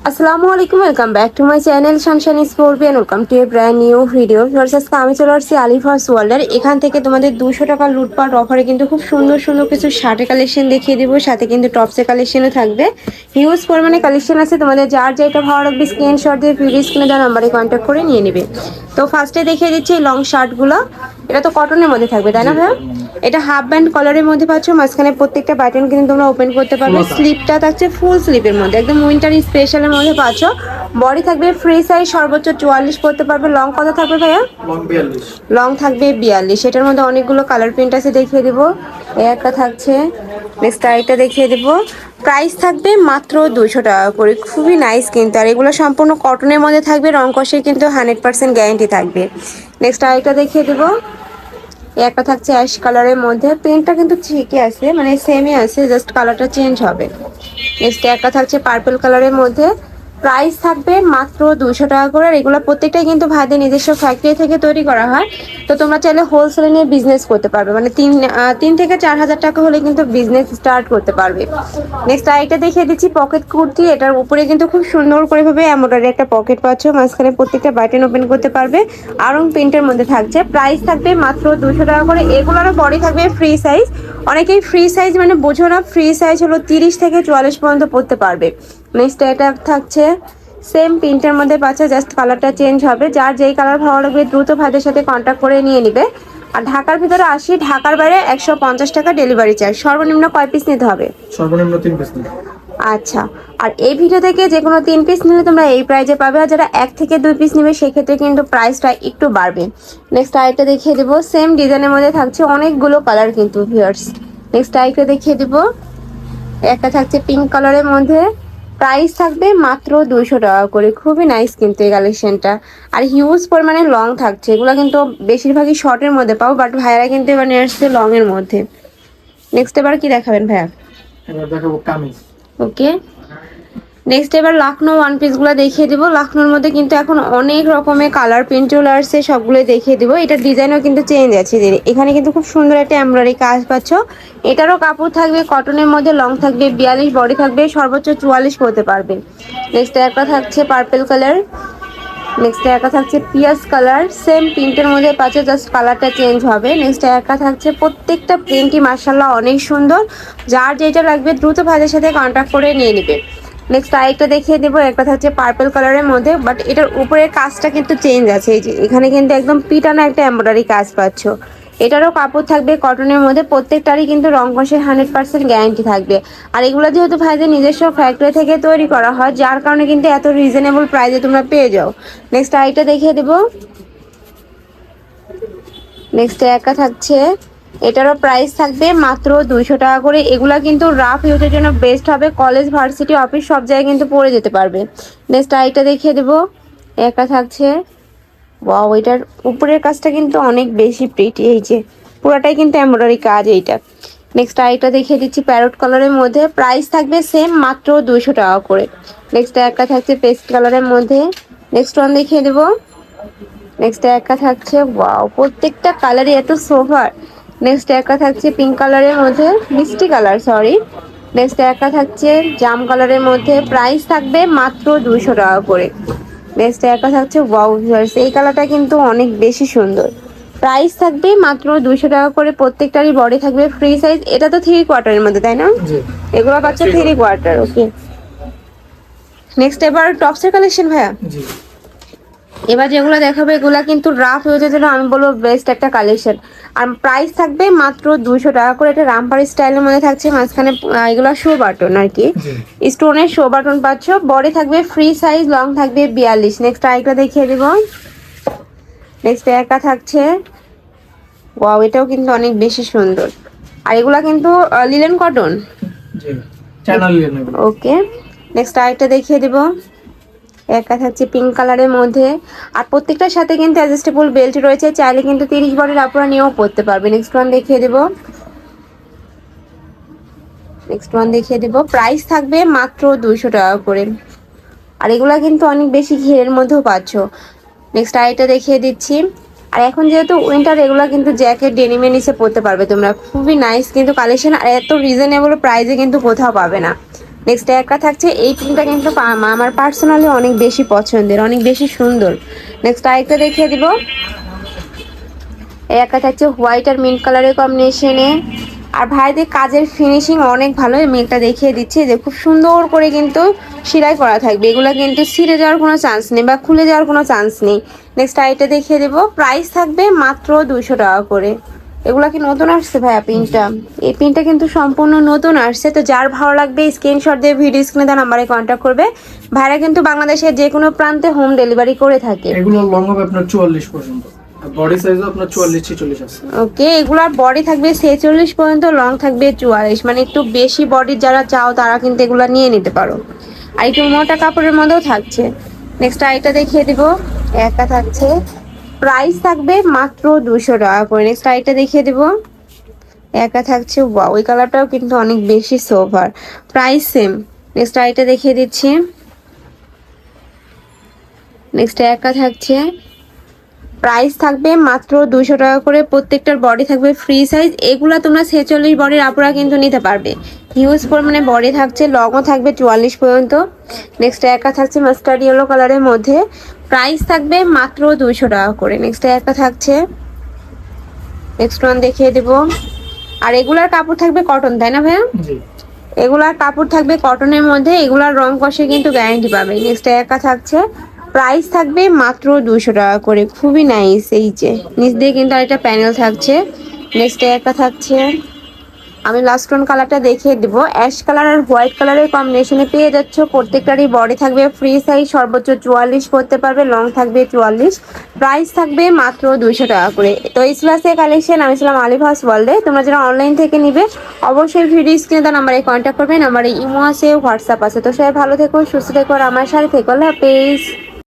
আসসালামু আলাইকুম, welcome back to my channel Sunshine Sports and welcome to a brand new video. আজকে আমি চলে আসছি আলিফাস ওয়ার্ল্ডের। এখান থেকে তোমাদের 200 টাকা লুটপাট অফারে কিন্তু খুব সুন্দর সুন্দর কিছু শার্টের কালেকশন দেখিয়ে দিব, সাথে কিন্তু টপসের কালেকশনও থাকবে। হিউজ পরিমাণে কালেকশন আছে, তোমাদের যার যেটা ভালো লাগবে স্ক্রিনশট দিয়ে ভিডিও স্ক্রিনে দেওয়া নাম্বারে কন্ট্যাক্ট করে নিয়ে নেবে। তো ফার্স্টে দেখিয়ে দিচ্ছি এই লং শার্টগুলো। এটা তো কটনের মধ্যে থাকবে, তাই না ভাইয়া? এটা হাফ ব্যান্ড কলারের মধ্যে পাচ্ছ, মাঝখানে প্রত্যেকটা বাটন কিন্তু তোমরা ওপেন করতে পারবে। স্লিপটা থাকছে ফুল স্লিপের মধ্যে, একদম উইন্টার স্পেশালের মধ্যে পাচ্ছ। বডি থাকবে ফ্রি সাইজ, সর্বোচ্চ 44 পড়তে পারবে। লং কত থাকবে ভাইয়া? লং থাকবে 42। এটার মধ্যে অনেকগুলো কালার প্রিন্ট আছে, দেখিয়ে দিব। একটা থাকছে, নেক্সট আরেকটা দেখিয়ে দিব। প্রাইস থাকবে মাত্র 200 টাকা করে, খুবই নাইস কিন্তু। আর এগুলো সম্পূর্ণ কটনের মধ্যে থাকবে, রং কষে কিন্তু 100% গ্যারেন্টি থাকবে। নেক্সট আরেকটা দেখিয়ে দিব। একটা থাকছে অ্যাশ কালারের মধ্যে, প্রিন্টটা কিন্তু ঠিকই আছে, মানে সেমই আছে, জাস্ট কালারটা চেঞ্জ হবে। নেক্সট একটা থাকছে পার্পল কালারের মধ্যে। প্রাইস থাকবে মাত্র 200 টাকা করে। আর এগুলো প্রত্যেকটাই কিন্তু ভাইদের নিজস্ব ফ্যাক্টরি থেকে তৈরি করা হয়। তো তোমরা চাইলে হোলসেলে নিয়ে বিজনেস করতে পারবে, মানে তিন থেকে 4 হাজার টাকা হলে কিন্তু বিজনেস স্টার্ট করতে পারবে। নেক্সট আরেকটা দেখিয়ে দিচ্ছি পকেট কুর্তি। এটার উপরে কিন্তু খুব সুন্দর করে ভাবে এমব্রয়ডারি একটা পকেট পাচ্ছ, মাঝখানে প্রত্যেকটা বাটন ওপেন করতে পারবে। আরং প্রিন্টের মধ্যে থাকছে। প্রাইস থাকবে মাত্র 200 টাকা করে। এগুলোরও বডি থাকবে ফ্রি সাইজ। অনেকেই ফ্রি সাইজ মানে বোঝো না, ফ্রি সাইজ হলো 30 থেকে 44 পর্যন্ত পড়তে পারবে। নেক্সট এটা থাকছে সেম প্রিন্টের মধ্যে পাচ্ছে, জাস্ট কালারটা চেঞ্জ হবে। যার যেই কালার ভালো লাগবে দ্রুত ভাইদের সাথে কন্ট্যাক্ট করে নিয়ে নিবে। আর ঢাকার ভিতরে 80, ঢাকার বাইরে 150 টাকা ডেলিভারি চার্জ। সর্বনিম্ন কয় পিস নিতে হবে? সর্বনিম্ন 3 পিস নিতে। আচ্ছা, আর এই ভিডিও থেকে যে কোনো 3 পিস নিলে তোমরা এই প্রাইজে পাবে। আর যারা 1 থেকে 2 পিস নেবে সেক্ষেত্রে কিন্তু প্রাইসটা একটু বাড়বে। নেক্সট আরেকটা দেখিয়ে দেবো, সেম ডিজাইনের মধ্যে থাকছে অনেকগুলো কালার কিন্তু ভিউয়ার্স। নেক্সট আরেকটা দেখিয়ে দেবো, একটা থাকছে পিঙ্ক কালারের মধ্যে। প্রাইস থাকবে মাত্র 200 টাকা করে, খুবই নাইস কিন্তু এই কালেকশনটা। আর হিউজ পরিমাণে লং থাকছে, এগুলো কিন্তু বেশিরভাগই শর্টের মধ্যে পাবো, বাট ভাইয়ারা কিন্তু এবার নিয়ে আসছে লং এর মধ্যে। নেক্সট এবার কি দেখাবেন ভাইয়া? এবার দেখাবো কামিজ। ওকে, নেক্সট এবার লাখনৌ ওয়ান পিসগুলো দেখিয়ে দিব। লাখনৌর মধ্যে কিন্তু এখন অনেক রকমের কালার প্রিন্ট চলে আসছে, সবগুলো দেখিয়ে দিব। এটার ডিজাইনও কিন্তু চেঞ্জ আছে, এখানে কিন্তু খুব সুন্দর একটা এমব্রয়ডারি কাজ পাচ্ছ। এটারও কাপড় থাকবে কটনের মধ্যে, লং থাকবে 42, বডি থাকবে সর্বোচ্চ 44 পরতে পারবে। নেক্সট একটা থাকছে পার্পল কালার। নেক্সট একটা থাকছে পিয়াজ কালার, সেম প্রিন্টের মধ্যে পাচ্ছে, জাস্ট কালারটা চেঞ্জ হবে। নেক্সট একটা থাকছে, প্রত্যেকটা প্রিন্টই মার্শাল্লাহ অনেক সুন্দর। যার যেটা লাগবে দ্রুত ভাইদের সাথে কন্ট্যাক্ট করে নিয়ে নিবে। নেক্সট আরেকটা দেখিয়ে দেবো, একটা থাকছে পার্পল কালারের মধ্যে, বাট এটার উপরের কাজটা কিন্তু চেঞ্জ আছে। এই যে এখানে কিন্তু একদম পিটানো একটা এমব্রয়ডারি কাজ পাচ্ছ। এটারও কাপড় থাকবে কটনের মধ্যে, প্রত্যেকটারই কিন্তু রং কষের 100% গ্যারান্টি থাকবে। আর এগুলো যেহেতু ভাইদের নিজস্ব ফ্যাক্টরি থেকে তৈরি করা হয়, যার কারণে কিন্তু এত রিজনেবল প্রাইসে তোমরা পেয়ে যাও। নেক্সট আরেকটা দেখিয়ে দেবো। নেক্সট একা থাকছে, এটারও প্রাইস থাকবে মাত্র 200 টাকা করে। এগুলা কিন্তু রাফ ইউজের জন্য বেস্ট হবে, কলেজ ভার্সিটি অফিস সব জায়গায় কিন্তু পরে যেতে পারবে। নেক্সট আরেকটা দেখিয়ে দেবো, একা থাকছে। ওয়াও, এটার উপরের কাজটা কিন্তু অনেক বেশি প্রিটি, এই যে পুরোটাই কিন্তু এমব্রয়ডারি কাজ এইটা। নেক্সট আরেকটা দেখিয়ে দিচ্ছি প্যারট কালারের মধ্যে, প্রাইস থাকবে সেম মাত্র 200 টাকা করে। নেক্সট একটা থাকছে পেস্ট কালারের মধ্যে। নেক্সট ওয়ান দেখিয়ে দেবো। নেক্সট একটা থাকছে, ওয়াও প্রত্যেকটা কালারই এত সোভার। নেক্সট একটা থাকছে পিঙ্ক কালারের মধ্যে, মিষ্টি কালার সরি। নেক্সট একটা থাকছে জাম কালারের মধ্যে, প্রাইস থাকবে মাত্র 200 টাকা করে। নেক্সট একটা থাকছে, ওয়াও ভিউয়ার্স এই কালারটা কিন্তু অনেক বেশি সুন্দর। প্রাইস থাকবে মাত্র 200 টাকা করে। প্রত্যেকটারই বডি থাকবে ফ্রি সাইজ। এটা তো 3/4 মধ্যে, তাই না? এগুলো পাচ্ছে 3/4। ওকে, নেক্সট এবার টপসের কালেকশন ভাইয়া। এবার যেগুলো দেখাবে এগুলা কিন্তু রাফ ইউজের জন্য আমি বলবো বেস্ট একটা কালেকশন। আর প্রাইস থাকবে মাত্র 200 টাকা করে। এটা রামপার স্টাইলের মধ্যে থাকছে, মাঝখানে এগুলো শো বাটন আর কি, স্টোনের শো বাটন পাচ্ছ। বডি থাকবে ফ্রি সাইজ, লং থাকবে 42। নেক্সট আরেকটা দেখিয়ে দিব। নেক্সট একা থাকছে, ওয়াও এটাও কিন্তু অনেক বেশি সুন্দর। আর এগুলা কিন্তু লিলেন কটন। ওকে, নেক্সট আরেকটা দেখিয়ে দিব। একটা থাকছে পিঙ্ক কালারের মধ্যে। আর প্রত্যেকটার সাথে কিন্তু অ্যাডজাস্টেবল বেল্ট রয়েছে, চাইলে কিন্তু 30 বডির আপনারা নিয়েও পরতে পারবে। নেক্সট ওয়ান দেখিয়ে দেবো। নেক্সট ওয়ান দেখিয়ে দেবো, প্রাইস থাকবে মাত্র 200 টাকা করে। আর এগুলা কিন্তু অনেক বেশি ঘেরের মধ্যেও পাচ্ছ। নেক্সট আরেকটা দেখিয়ে দিচ্ছি। আর এখন যেহেতু উইন্টার, এগুলা কিন্তু জ্যাকেট ডেনিমে নিচে পরতে পারবে তোমরা, খুবই নাইস কিন্তু কালেকশন। আর এত রিজনেবল প্রাইসে কিন্তু কোথাও পাবে না। নেক্সট একটা থাকছে এই প্রিন্টটা কিন্তু আমার পার্সোনালি অনেক বেশি পছন্দের, অনেক বেশি সুন্দর। নেক্সট আরেকটা দেখিয়ে দিব, এই একটা থাকছে হোয়াইট আর মিন্ট কালারের কম্বিনেশনে। আর ভাইদের কাজের ফিনিশিং অনেক ভালো, আমি একটা দেখিয়ে দিচ্ছি যে খুব সুন্দর করে কিন্তু সেলাই করা থাকবে, এগুলো কিন্তু ছিঁড়ে যাওয়ার কোনো চান্স নেই বা খুলে যাওয়ার কোনো চান্স নেই। নেক্সট আইটা দেখিয়ে দেবো, প্রাইস থাকবে মাত্র 200 টাকা করে। এগুলা কি নতুন আসছে ভাইয়া প্রিন্টটা? এই প্রিন্টটা কিন্তু সম্পূর্ণ নতুন আসছে। তো যার ভালো লাগবে স্ক্রিনশট দিয়ে ভিডিও স্ক্রিনে দেওয়া নাম্বারে কন্ট্যাক্ট করবে। ভাইরা কিন্তু বাংলাদেশের যে কোনো প্রান্তে হোম ডেলিভারি করে থাকে। এগুলো লং হবে আপনার 44 পর্যন্ত, আর বডি সাইজও আপনার 44-46 আছে। ওকে, এগুলার বডি থাকবে 46 পর্যন্ত, লং থাকবে 44, মানে একটু বেশি বডির যারা চাও তারা কিন্তু এগুলা নিয়ে নিতে পারো। আর একটু মোটা কাপড়ের মধ্যেও থাকছে। নেক্সট আইটা দেখিয়ে দিব, একটা থাকছে, প্রাইস থাকবে মাত্র 200 টাকা করে। নেক্সট আইটা দেখিয়ে দিব, একটা থাকছে, ওয়াও ওই কালারটাও কিন্তু অনেক বেশি সোভার, প্রাইস সেম। নেক্সট আইটা দেখিয়ে দিচ্ছি, নেক্সট একটা থাকছে, প্রাইস থাকবে মাত্র 200 টাকা করে। প্রত্যেকটার বডি থাকবে ফ্রি সাইজ। এগুলা তোমরা 46 বডির আপুরা কিন্তু নিতে পারবে, হিউজ পরিমাণে বডি থাকছে, লংও থাকবে 44 পর্যন্ত। নেক্সট একটা থাকছে মাস্টার্ড ইয়েলো কালারের মধ্যে, প্রাইস থাকবে মাত্র 200 টাকা করে। নেক্সট একটা থাকছে, নেক্সট ওয়ান দেখিয়ে দেবো। আর এগুলার কাপড় থাকবে কটন, তাই না ভাইয়া? জি। এগুলার কাপড় থাকবে কটনের মধ্যে, এগুলার রং কষে কিন্তু গ্যারান্টি পাবে। নেক্সট একটা থাকছে, প্রাইস থাকবে মাত্র 200 টাকা করে, খুবই নাইস। এই যে নিচ দিয়ে কিন্তু আরেকটা প্যানেল থাকছে। নেক্সট একটা থাকছে, আমি লাস্ট ওয়ান কালারটা দেখিয়ে দিব, অ্যাশ কালার আর হোয়াইট কালারের কম্বিনেশনে পেয়ে যাচ্ছ। প্রত্যেকটারই বডি থাকবে ফ্রি সাইজ, সর্বোচ্চ 44 পরতে পারবে, লং থাকবে 44, প্রাইস থাকবে মাত্র 200 টাকা করে। তো এই ছিল আজকে কালেকশন, আমি ছিলাম আলিফাস ওয়ার্ল্ডে। তোমরা যারা অনলাইন থেকে নিবে অবশ্যই ভিডিও স্ক্রিনে দেওয়া নাম্বারে কন্ট্যাক্ট করবে, নাম্বারে ইমো আছে, হোয়াটসঅ্যাপ আছে। তো সবাই ভালো থেকো, সুস্থ থেকো, আর আমার সাথে থেকো। আল্লাহ হাফেজ।